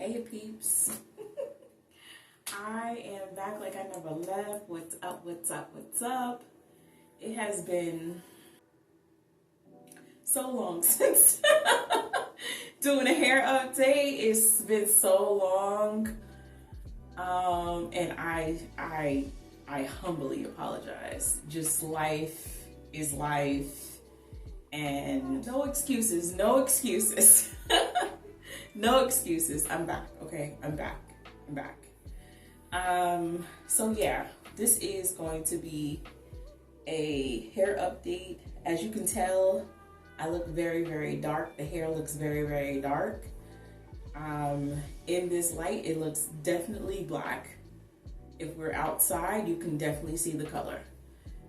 Hey peeps. I am back like I never left. What's up, what's up, what's up? It has been so long since doing a hair update. It's been so long. And I humbly apologize. Just life is life. And no excuses, no excuses. No excuses. I'm back, okay? I'm back. So yeah, this is going to be a hair update. As you can tell, I look very, very dark. The hair looks very, very dark. In this light, it looks definitely black. If we're outside, you can definitely see the color.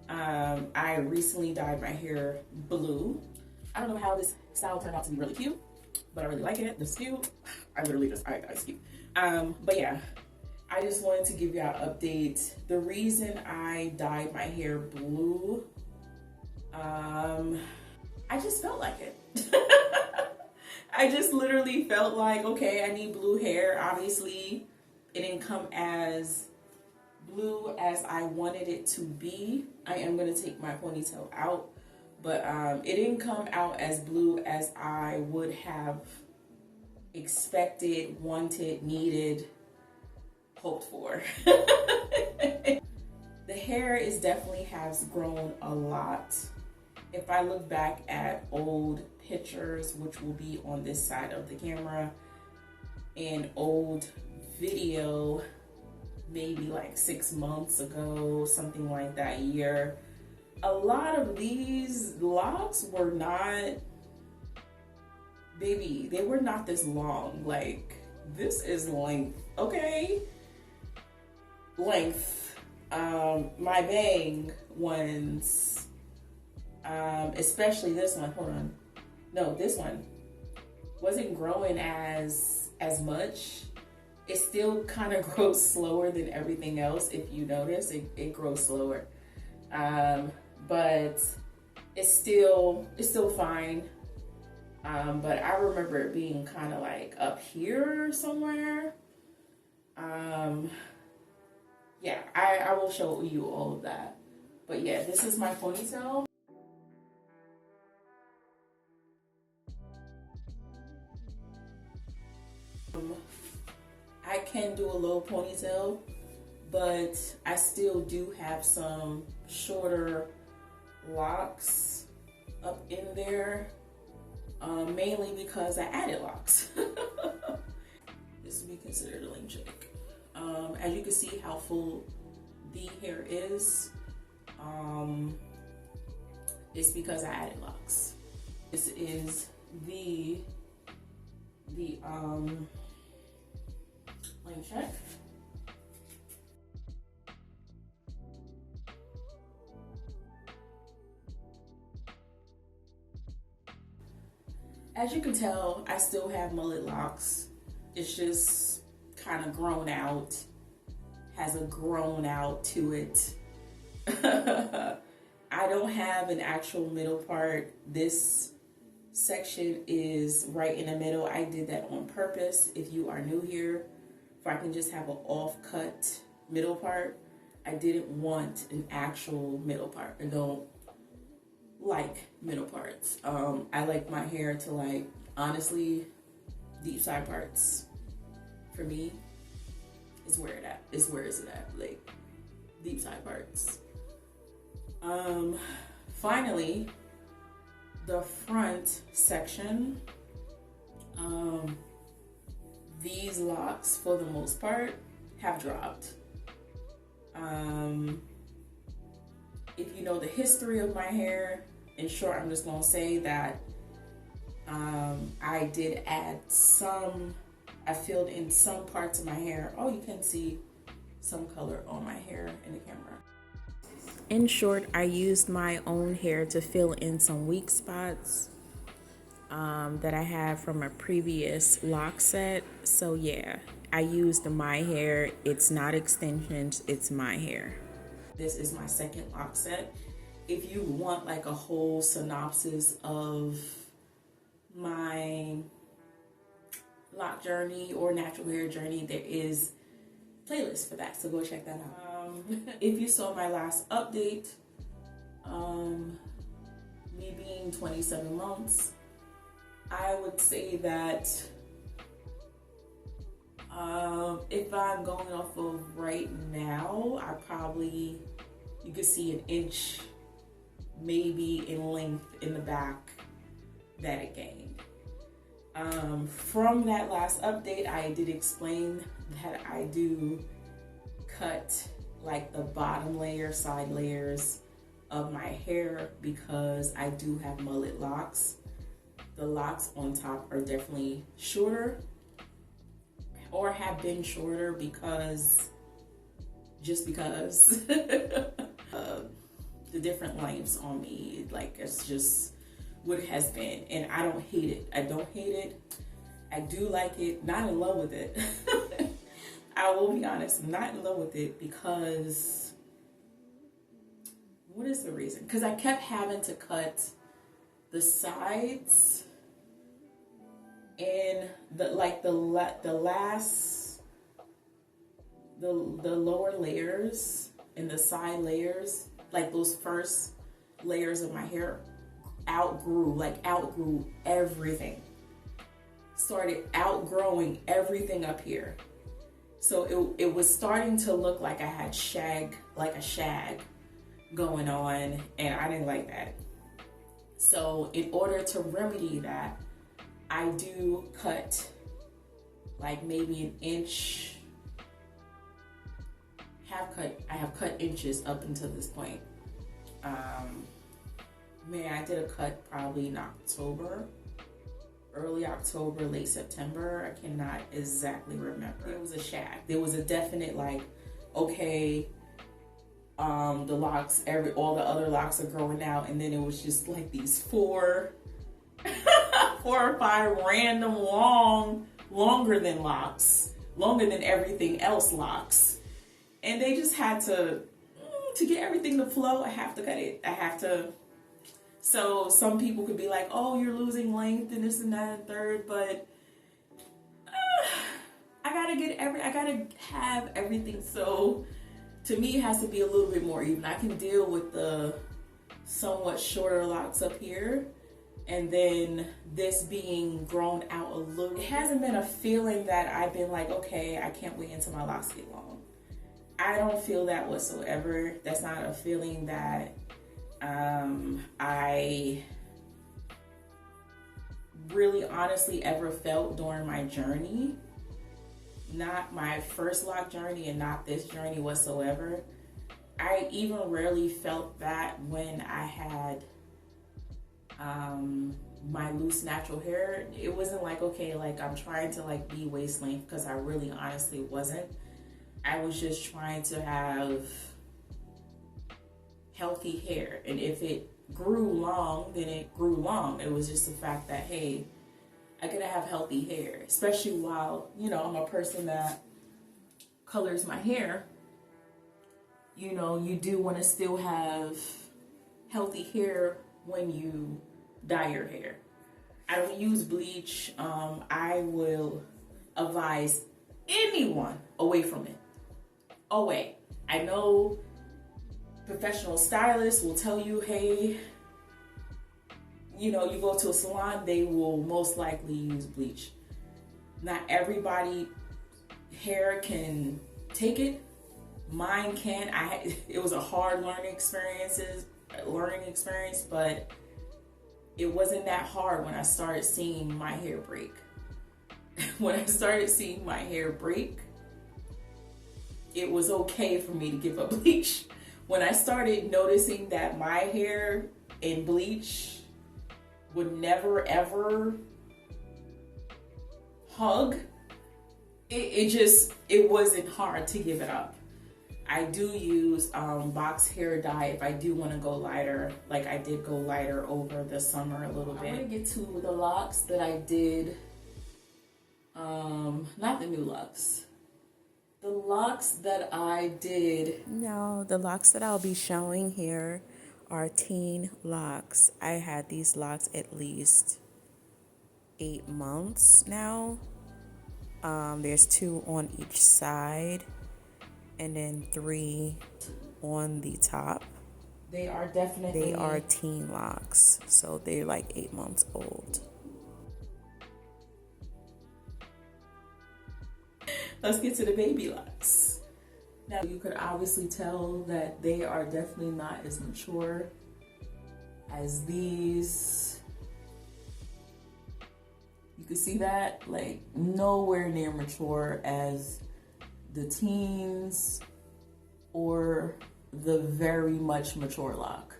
I recently dyed my hair blue. I don't know how this style turned out to be really cute, but I really like it. It's cute. It's cute. But yeah, I just wanted to give you an update. The reason I dyed my hair blue, I just felt like it. I just literally felt like, okay, I need blue hair. Obviously, it didn't come as blue as I wanted it to be. I am going to take my ponytail out, but it didn't come out as blue as I would have expected, wanted, needed, hoped for. The hair is definitely has grown a lot. If I look back at old pictures, which will be on this side of the camera, and old video, maybe like 6 months ago, something like that, a year, a lot of these locks were not, baby, they were not this long. Like, this is length, okay? Length. My bang ones, especially this one, hold on. No, this one wasn't growing as much. It still kind of grows slower than everything else. If you notice, it grows slower. But it's still fine. But I remember it being kind of like up here somewhere. Yeah, I will show you all of that. But yeah, this is my ponytail. I can do a low ponytail, but I still do have some shorter locks up in there, mainly because I added locks. This would be considered a lame chick. As you can see how full the hair is, it's because I added locks. This is the lame chick. As you can tell, I still have mullet locks. It's just kind of grown out, has a grown out to it. I don't have an actual middle part. This section is right in the middle. I did that on purpose. If you are new here, if I can just have an off-cut middle part, I didn't want an actual middle part. I don't like middle parts. I like my hair to, like, honestly, deep side parts for me is where it at. Is where is it at? Like, deep side parts. Finally, the front section. These locks, for the most part, have dropped. If you know the history of my hair, in short, I'm just gonna say that I did add some, I filled in some parts of my hair. Oh, you can see some color on my hair in the camera. In short, I used my own hair to fill in some weak spots that I had from a previous lock set. So yeah, I used my hair. It's not extensions, it's my hair. This is my second lock set. If you want like a whole synopsis of my lock journey or natural hair journey, there is playlist for that, so go check that out. If you saw my last update, me being 27 months, I would say that if I'm going off of right now, you could see an inch maybe in length in the back that it gained. From that last update, I did explain that I do cut like the bottom layer, side layers of my hair because I do have mullet locks. The locks on top are definitely shorter, or have been shorter because the different lengths on me, like it's just what it has been, and I don't hate it. I don't hate it. I do like it. Not in love with it. I will be honest, I'm not in love with it because what is the reason? Because I kept having to cut the sides and the lower layers and the side layers, like those first layers of my hair outgrew everything. Started outgrowing everything up here. So it was starting to look like I had a shag going on, and I didn't like that. So in order to remedy that, I do cut like maybe an inch. I have cut inches up until this point. I did a cut probably in October, early October, late September. I cannot exactly remember. It was a shag. There was a definite like, okay, the locks, all the other locks are growing out, and then it was just like these four or five random longer than locks, longer than everything else locks, and they just had to get everything to flow. I have to cut it. I have to. So some people could be like, oh, you're losing length and this and that and third, but I gotta have everything. So to me, it has to be a little bit more even. I can deal with the somewhat shorter locks up here, and then this being grown out a little. It hasn't been a feeling that I've been like, okay, I can't wait until my locks get long. I don't feel that whatsoever. That's not a feeling that I really honestly ever felt during my journey. Not my first lock journey and not this journey whatsoever. I even rarely felt that when I had my loose natural hair. It wasn't like, okay, like I'm trying to like be waist length, because I really honestly wasn't. I was just trying to have healthy hair, and if it grew long, then it grew long. It was just the fact that, hey, I gotta have healthy hair, especially while, you know, I'm a person that colors my hair. You know, you do want to still have healthy hair when you dye your hair. I don't use bleach. I will advise anyone away from it. Away. I know professional stylists will tell you, hey, you know, you go to a salon, they will most likely use bleach. Not everybody hair can take it. Mine can. It was a hard learning experience, but it wasn't that hard when I started seeing my hair break. When I started seeing my hair break, it was okay for me to give up bleach. When I started noticing that my hair in bleach would never ever hug, it wasn't hard to give it up. I do use box hair dye if I do want to go lighter. Like I did go lighter over the summer a little bit. I'm gonna get to the locks that I did, not the new locks. The locks that I did. No, the locks that I'll be showing here are teen locks. I had these locks at least 8 months now. There's 2 on each side and then 3 on the top. They are definitely... They are teen locks, so they're like 8 months old. Let's get to the baby locks. Now you could obviously tell that they are definitely not as mature as these. You can see that, like, nowhere near mature as the teens or the very much mature lock.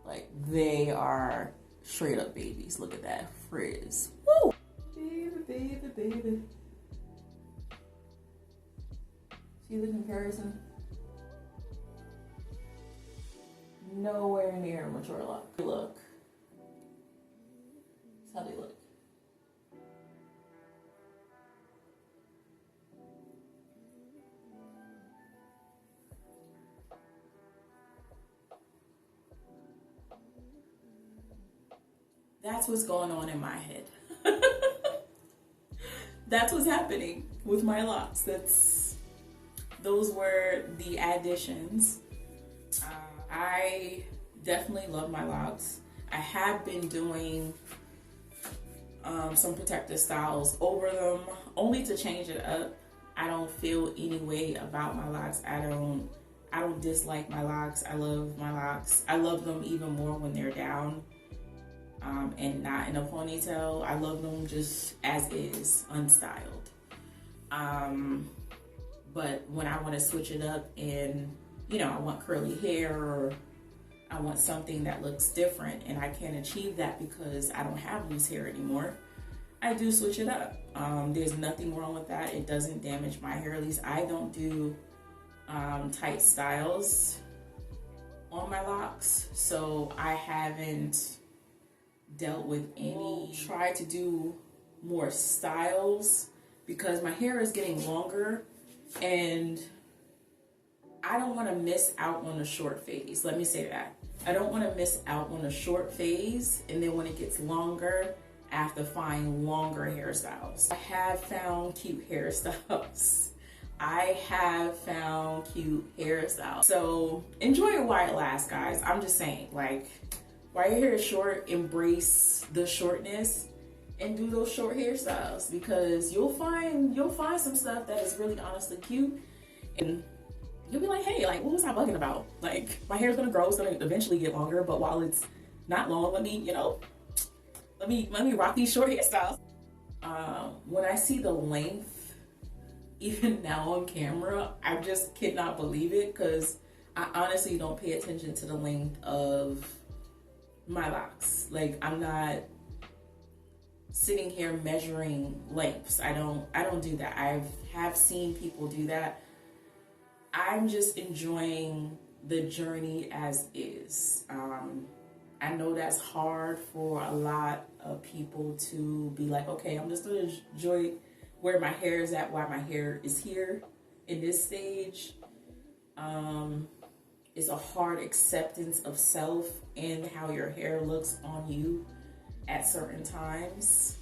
Like, they are straight up babies. Look at that frizz. Woo! Baby, baby, baby. See the comparison? Nowhere near a mature lock. Look. That's how they look. That's what's going on in my head. That's what's happening with my locks. Those were the additions. I definitely love my locks. I have been doing some protective styles over them, only to change it up. I don't feel any way about my locks. I don't dislike my locks. I love my locks. I love them even more when they're down and not in a ponytail. I love them just as is, unstyled. But when I want to switch it up and, you know, I want curly hair or I want something that looks different and I can't achieve that because I don't have loose hair anymore, I do switch it up. There's nothing wrong with that. It doesn't damage my hair. At least I don't do tight styles on my locks, so I haven't dealt with any. Try to do more styles because my hair is getting longer and I don't want to miss out on a short phase. Let me say that. I don't want to miss out on a short phase, and then when it gets longer, I have to find longer hairstyles. I have found cute hairstyles. So enjoy it while it lasts, guys. I'm just saying, like, while your hair is short, embrace the shortness and do those short hairstyles, because you'll find some stuff that is really honestly cute, and you'll be like, hey, like, what was I bugging about? Like, my hair's gonna grow, it's gonna eventually get longer, but while it's not long, let me rock these short hairstyles. When I see the length, even now on camera, I just cannot believe it, because I honestly don't pay attention to the length of my locks. Like, I'm not sitting here measuring lengths. I don't do that. I have seen people do that. I'm just enjoying the journey as is. I know that's hard for a lot of people to be like, okay, I'm just gonna enjoy where my hair is at, why my hair is here in this stage. It's a hard acceptance of self and how your hair looks on you at certain times.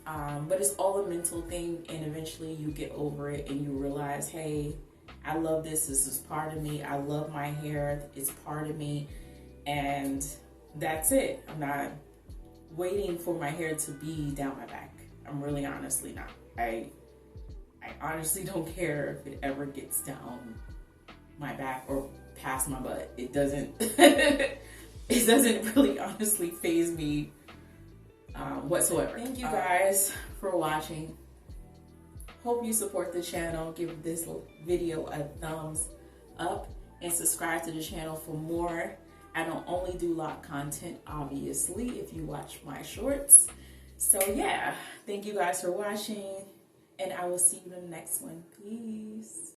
But it's all a mental thing, and eventually you get over it and you realize, hey, I love this. This is part of me. I love my hair. It's part of me. And that's it. I'm not waiting for my hair to be down my back. I'm really honestly not. I honestly don't care if it ever gets down my back or past my butt. It doesn't it doesn't really honestly faze me whatsoever. Thank you guys for watching. Hope you support the channel. Give this video a thumbs up and subscribe to the channel for more. I don't only do lock content, obviously, if you watch my shorts. So yeah, thank you guys for watching, and I will see you in the next one. Peace.